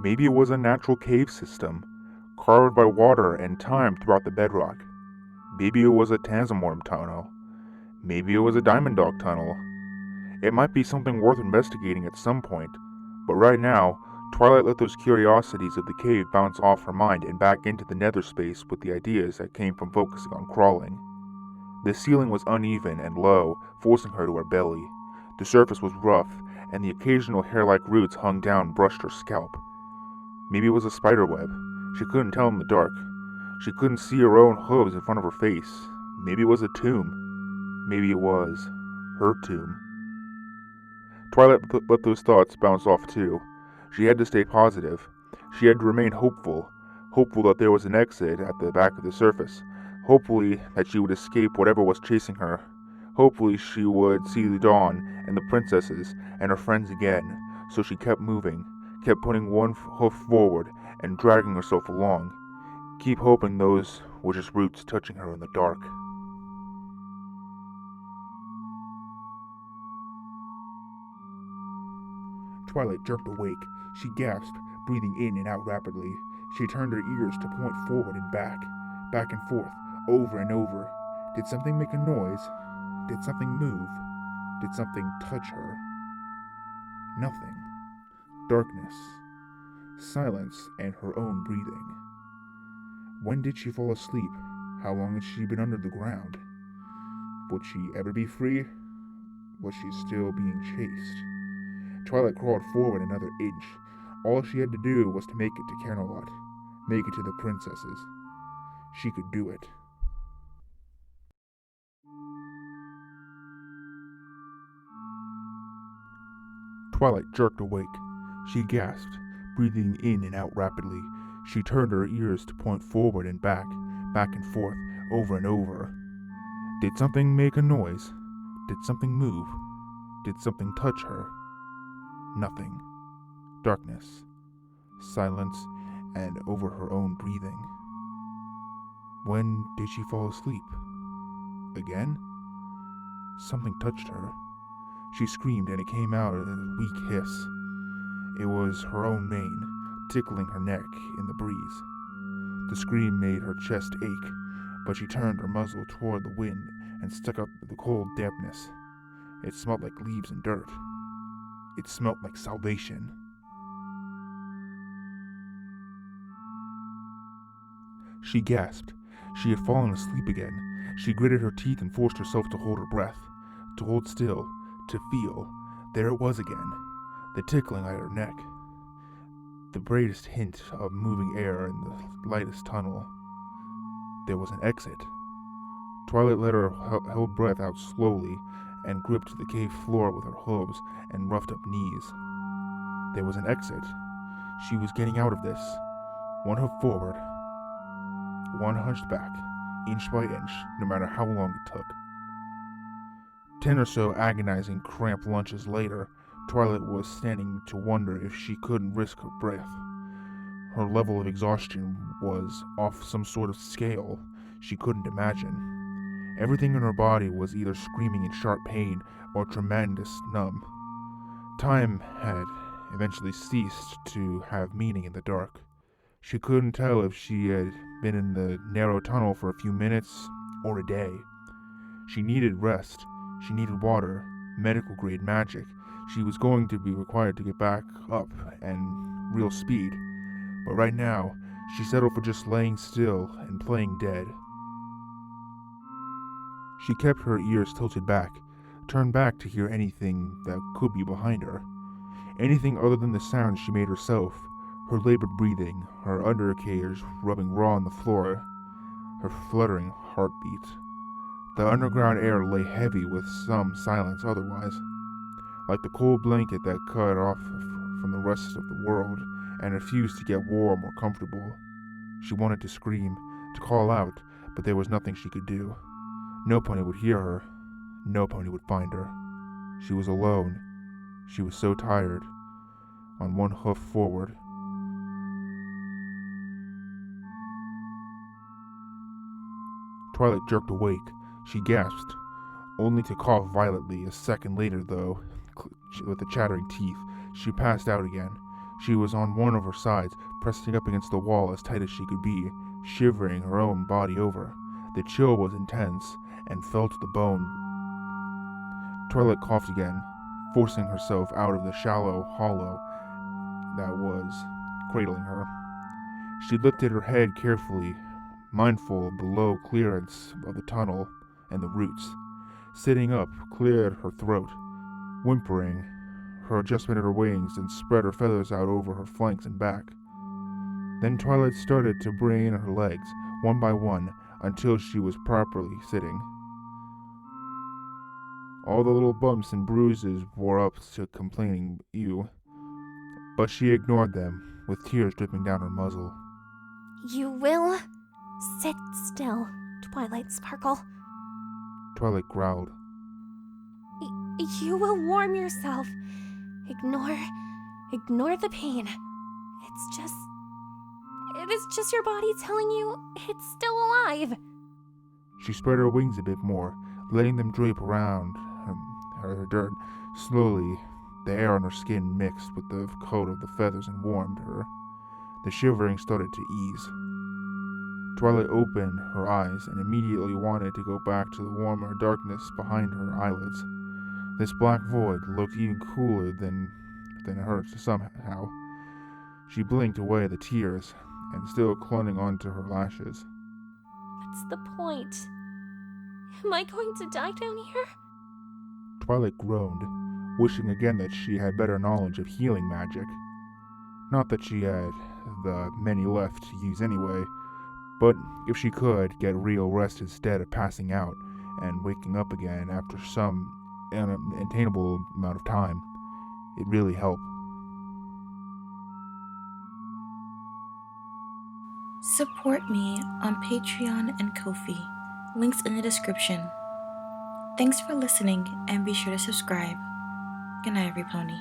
Maybe it was a natural cave system, carved by water and time throughout the bedrock. Maybe it was a Tanzamorm tunnel. Maybe it was a Diamond Dog tunnel. It might be something worth investigating at some point, but right now, Twilight let those curiosities of the cave bounce off her mind and back into the nether space with the ideas that came from focusing on crawling. The ceiling was uneven and low, forcing her to her belly. The surface was rough, and the occasional hair-like roots hung down and brushed her scalp. Maybe it was a spider web. She couldn't tell in the dark. She couldn't see her own hooves in front of her face. Maybe it was a tomb. Maybe it was her tomb. Twilight let those thoughts bounce off too. She had to stay positive. She had to remain hopeful. Hopeful that there was an exit at the back of the surface. Hopefully that she would escape whatever was chasing her. Hopefully she would see the dawn and the princesses and her friends again. So she kept moving, kept putting one hoof forward and dragging herself along. Keep hoping those were just roots touching her in the dark. Twilight jerked awake. She gasped, breathing in and out rapidly. She turned her ears to point forward and back and forth, over and over. Did something make a noise? Did something move? Did something touch her? Nothing. Darkness. Silence and her own breathing. When did she fall asleep? How long had she been under the ground? Would she ever be free? Was she still being chased? Twilight crawled forward another inch. All she had to do was to make it to Camelot, make it to the princesses. She could do it. Twilight jerked awake. She gasped, breathing in and out rapidly. She turned her ears to point forward and back and forth, over and over. Did something make a noise? Did something move? Did something touch her? Nothing. Darkness. Silence, and over her own breathing. When did she fall asleep? Again? Something touched her. She screamed and it came out in a weak hiss. It was her own mane, tickling her neck in the breeze. The scream made her chest ache, but she turned her muzzle toward the wind and stuck out the cold dampness. It smelled like leaves and dirt. It smelled like salvation. She gasped. She had fallen asleep again. She gritted her teeth and forced herself to hold her breath, to hold still, to feel. There it was again, the tickling at her neck. The brightest hint of moving air in the lightest tunnel. There was an exit. Twilight let her held breath out slowly and gripped the cave floor with her hooves and roughed up knees. There was an exit. She was getting out of this. One hoof forward, one hunched back, inch by inch, no matter how long it took. 10 or so agonizing, cramped lunches later, Twilight was standing to wonder if she couldn't risk her breath. Her level of exhaustion was off some sort of scale she couldn't imagine. Everything in her body was either screaming in sharp pain or tremendous numb. Time had eventually ceased to have meaning in the dark. She couldn't tell if she had been in the narrow tunnel for a few minutes or a day. She needed rest. She needed water, medical-grade magic. She was going to be required to get back up and real speed. But right now, she settled for just laying still and playing dead. She kept her ears tilted back, turned back to hear anything that could be behind her. Anything other than the sounds she made herself, her labored breathing, her undercarriage rubbing raw on the floor, her fluttering heartbeat. The underground air lay heavy with some silence otherwise, like the cold blanket that cut off from the rest of the world and refused to get warm or comfortable. She wanted to scream, to call out, but there was nothing she could do. No pony would hear her. No pony would find her. She was alone. She was so tired. On one hoof forward. Twilight jerked awake. She gasped, only to cough violently. A second later, though, with the chattering teeth, she passed out again. She was on one of her sides, pressing up against the wall as tight as she could be, shivering her own body over. The chill was intense and felt to the bone. Twilight coughed again, forcing herself out of the shallow hollow that was cradling her. She lifted her head carefully, mindful of the low clearance of the tunnel and the roots. Sitting up, cleared her throat, whimpering. Her adjustment her wings and spread her feathers out over her flanks and back. Then Twilight started to bring in her legs, one by one, until she was properly sitting. All the little bumps and bruises wore up to complaining ew, but she ignored them, with tears dripping down her muzzle. You will sit still, Twilight Sparkle. Twilight growled. You will warm yourself. Ignore the pain. It is just your body telling you it's still alive. She spread her wings a bit more, letting them drape around her dirt. Slowly, the air on her skin mixed with the coat of the feathers and warmed her. The shivering started to ease. Twilight opened her eyes and immediately wanted to go back to the warmer darkness behind her eyelids. This black void looked even cooler than hers somehow. She blinked away the tears, and still clung onto her lashes. What's the point? Am I going to die down here? Twilight groaned, wishing again that she had better knowledge of healing magic. Not that she had the many left to use anyway, but if she could get real rest instead of passing out and waking up again after some unattainable amount of time, it really helped. Support me on Patreon and Ko-fi, links in the description. Thanks for listening and be sure to subscribe. Good night, every pony.